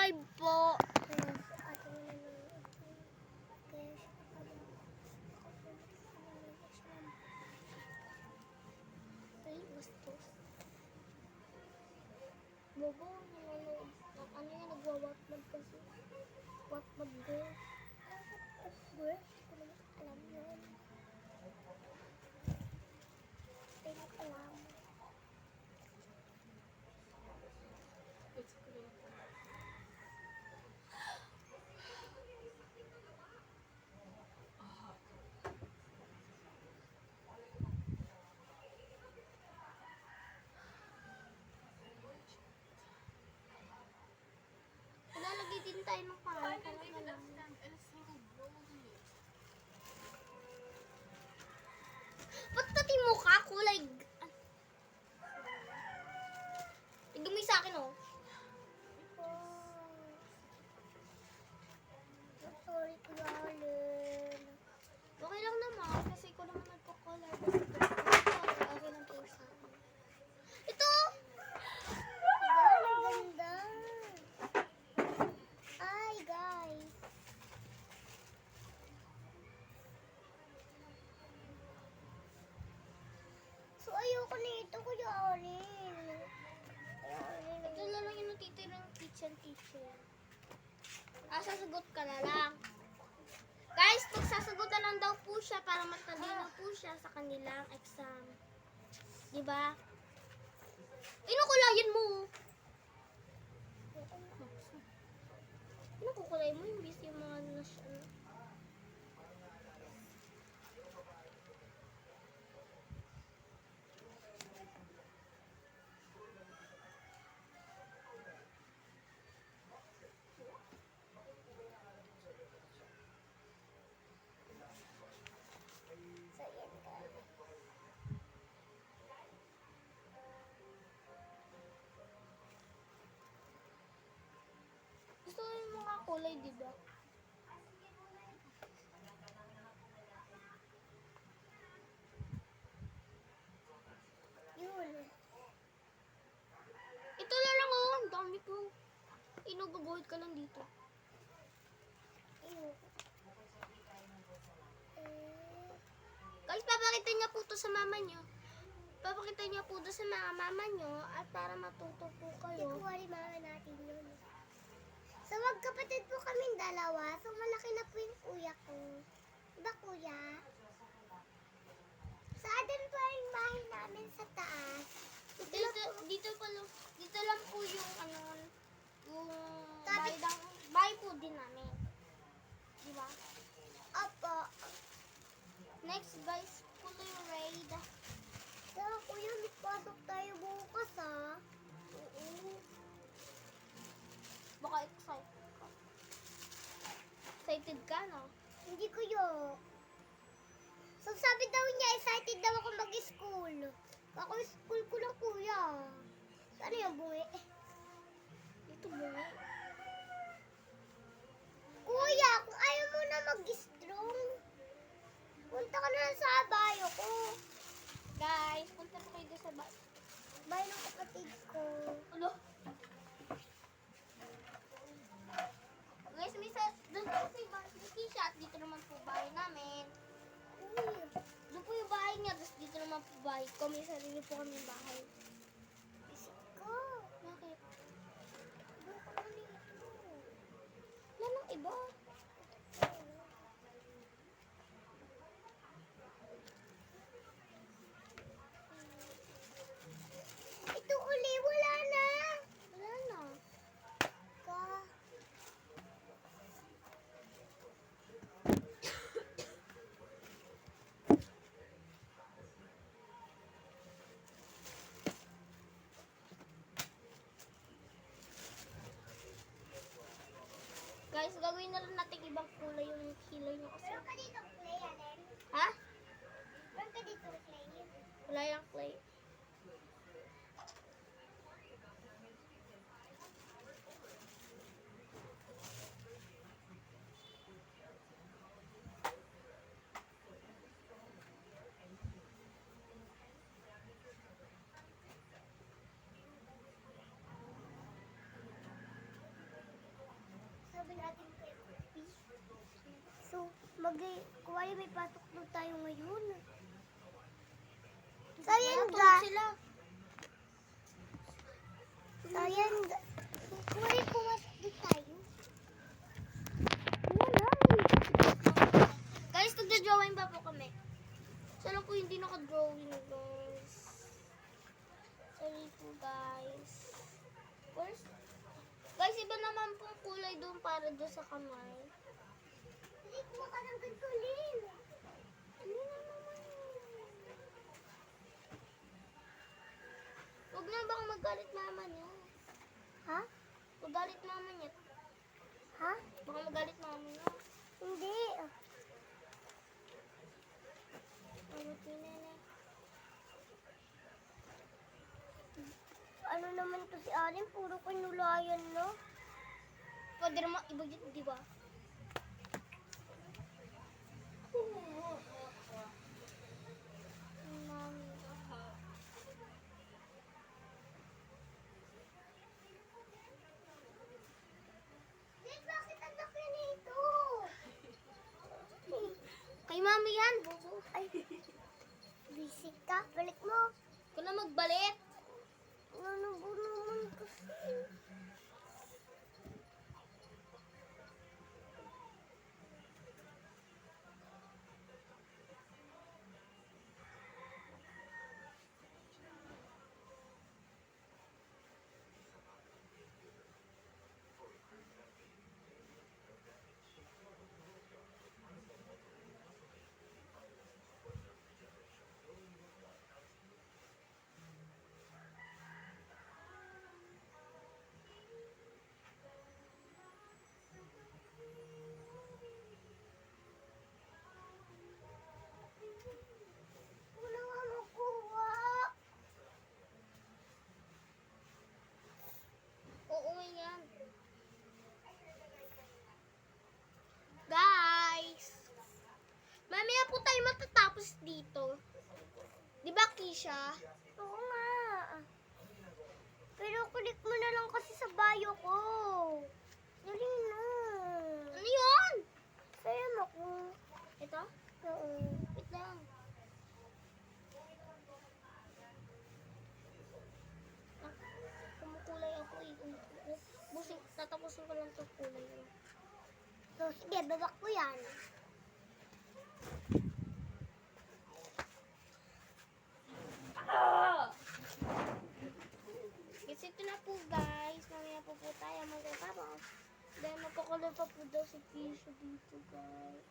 live po. Bobo, ano yan, nagwa-watmag kasi. Watmag girl. Girl? Alam yun. Hindi ko alam. Nalalagay din tayo ng pangalan. Ba't pati mukha kulay? Tignan mo yung sa akin, oh. Sorry, Kuya Allen. Okay lang naman, kasi ko naman nagko-color. Okay lang po sa akin. Ito! Ang ganda. Ay, guys. So, ayoko na ito, Kuya Allen. Ito na lang yung natitirang kitchen. Sasagot ka na lang. Guys, magsasagutan lang daw po siya para matalino po siya sa kanilang exam. Diba? Inukulayan mo. Inukukulay mo yung bis yung mga nasa. Gusto ko yung mga kulay, diba? Yun. Ito na lang, oh. Ang dami ko. Inuguguhit ka lang dito. Guys, papakita niya po to sa mama niyo. Papakita niya po to sa mga mama niyo at para matuto po kayo. Ikuha rin mama natin yun. So, magkapatid po kaming dalawa. So, malaki na po yung kuya ko. Diba, kuya? Sa atin po yung bahay namin sa taas. Dito lang po yung yung bahay po din namin. Diba? Opo. Next, guys, po yung raid. So, kuya, magpasok tayo bukas, ha? Oo. Baka excited ka. Excited ka, no? Hindi, kuya. So, sabi daw niya, excited daw ako mag-school. Ako, school ko lang, kuya. Saan yung buwi? Dito buwi. Kuya, kung ayaw mo na mag-strong, punta ka na sa bayo ko. Guys, punta po kayo sa bayo ng kapatid ko. Ano? Guys, doon po si Kisha at dito naman po bahay namin. Doon po yung bahay niya, tapos dito naman po bahay ko. May sarili po kami bahay. Isip ko. Bakit? Doon ko naman ito. Wala nang iba. Ito uli, wala na. Wala na. Guys, gagawin na lang natin ibang kulay yung kilay nyo kasi. Meron ka dito clay, Allen? Ha? Meron ka dito clay? Wala yung clay. Kuwari may patok daw tayo ngayon. Sayang ga. Sila. Sayang ga. Kuwari pumasok daw tayo. Guys, nagda-drawing pa po kami. Sana po hindi naka-drawing, guys. Sorry po, guys. Where's... Guys, iba naman pong kulay doon para doon sa kamay. Hindi ko makaranggan tulin. Ano na naman? Huwag na bang magalit mama niya? Ha? Magalit mama niya. Ha? Baka magalit mama niya. Hindi. Ano pinala? Ano naman to si Alin? Puro kanulayan, no? Pwede naman ibagit, di ba? Bakit ang laki nito? Kay mami yan, bubo. Ay, busy ka. Balik mo. Kung na magbalit. Ano ba naman kasi? Wala nga makuha. Oo yan. Guys. Mamaya po tayo matatapos dito. Di ba, Kisha? Oo nga. Pero kulik mo na lang kasi sa bayo ko. Dali na. Ano yun? Sa'yo mo ko. Ito? Oo. Wait lang. Kumukulay ako eh. Busing, tatapusin ko lang itong kulay. So, sige, babak ko yan. Kasi ito na po, guys. Mamaya po po tayo magtatapos. Dahil mapakulay pa po daw si Kisha dito, guys.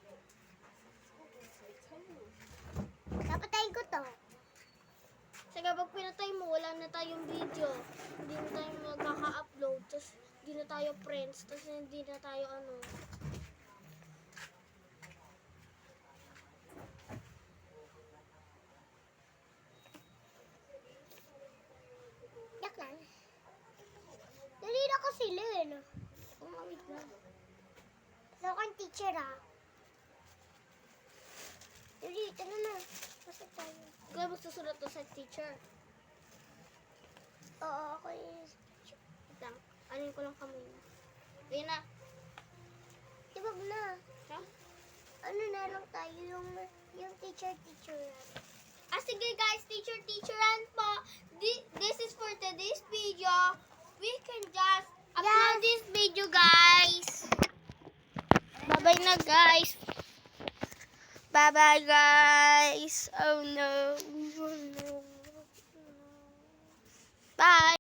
Napatayin ko to. Kasi kapag pinatay mo, wala na tayong video. Hindi na tayo magkaka-upload. Tapos hindi na tayo friends. Tapos hindi na tayo ano. Yak lang. Dali na ko sila, no? Umawit na. So, kang teacher, ha? Dali, tara na. Pasok tayo. Kaya magsusulat to sa teacher. Oo, ako is... Wait lang. Alin ko lang kamay na. Ayun na. Tibag na. Ha? Ano na lang tayo, yung teacher. Ah, sige guys, teacheran po. This is for today's video. We can just upload this video, guys. Bye-bye na, guys. Bye-bye, guys. Oh, no.